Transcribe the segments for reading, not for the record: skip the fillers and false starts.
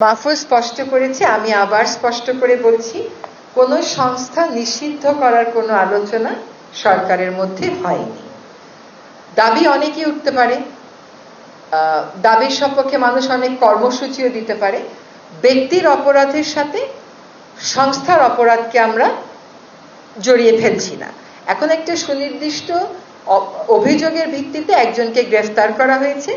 মাহফুজ স্পষ্ট করেছে, আমি আবার স্পষ্ট করে বলছি, কোন সংস্থা নিষিদ্ধ করার কোনো আলোচনা সরকারের মধ্যে হয়নি। দাবি অনেকেই উঠতে পারে, দাবির সপক্ষে মানুষ অনেক কর্মসূচিও দিতে পারে। ব্যক্তির অপরাধের সাথে সংস্থার অপরাধকে আমরা জড়িয়ে ফেলছি না। এখন একটা সুনির্দিষ্ট অভিযোগের ভিত্তিতে একজনকে গ্রেফতার করা হয়েছে,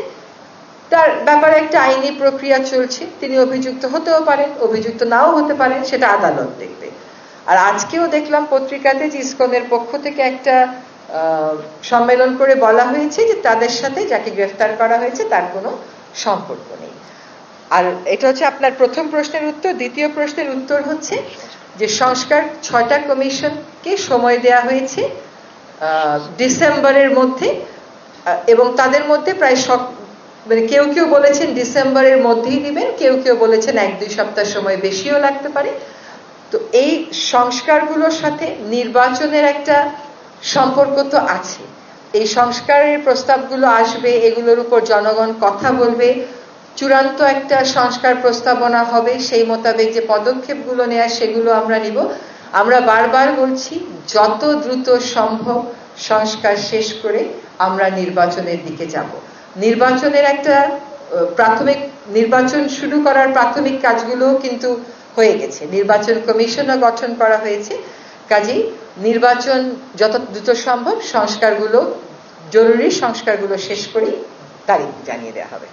তার ব্যাপারে একটা আইনি প্রক্রিয়া চলছে। তিনি অভিযুক্ত হতেও পারেন, অভিযুক্ত নাও হতে পারেন, সেটা আদালত দেখবে। আর আজকেও দেখলাম পত্রিকাতে যে ইসকনের পক্ষ থেকে একটা সম্মেলন করে বলা হয়েছে যে তাদের সাথে যাকে গ্রেফতার করা হয়েছে তার কোনো সম্পর্ক নেই। আর এটা হচ্ছে আপনার প্রথম প্রশ্নের উত্তর। দ্বিতীয় প্রশ্নের উত্তর হচ্ছে যে সংস্কার 6টা কমিশনকে সময় দেয়া হয়েছে ডিসেম্বরের মধ্যে, এবং তাদের মধ্যে প্রায় মানে কেউ কেউ বলেছেন ডিসেম্বরের মধ্যেই দিবেন, কেউ কেউ বলেছেন 1-2 সপ্তাহ সময় বেশিও লাগতে পারে। তো এই সংস্কারগুলোর সাথে নির্বাচনের একটা সম্পর্ক তো আছে। এই সংস্কারের প্রস্তাবগুলো আসবে, এগুলোর উপর জনগণ কথা বলবে, চূড়ান্ত একটা সংস্কার প্রস্তাবনা হবে, সেই মোতাবেক যে পদক্ষেপগুলো নেওয়া সেগুলো আমরা নিব। আমরা বারবার বলছি, যত দ্রুত সম্ভব সংস্কার শেষ করে আমরা নির্বাচনের দিকে যাব। নির্বাচনের একটা নির্বাচন শুরু করার প্রাথমিক কাজগুলো কিন্তু হয়ে গেছে, নির্বাচন কমিশনও গঠন করা হয়েছে। কাজেই নির্বাচন যত দ্রুত সম্ভব জরুরি সংস্কারগুলো শেষ করেই তারিখ জানিয়ে দেওয়া হবে।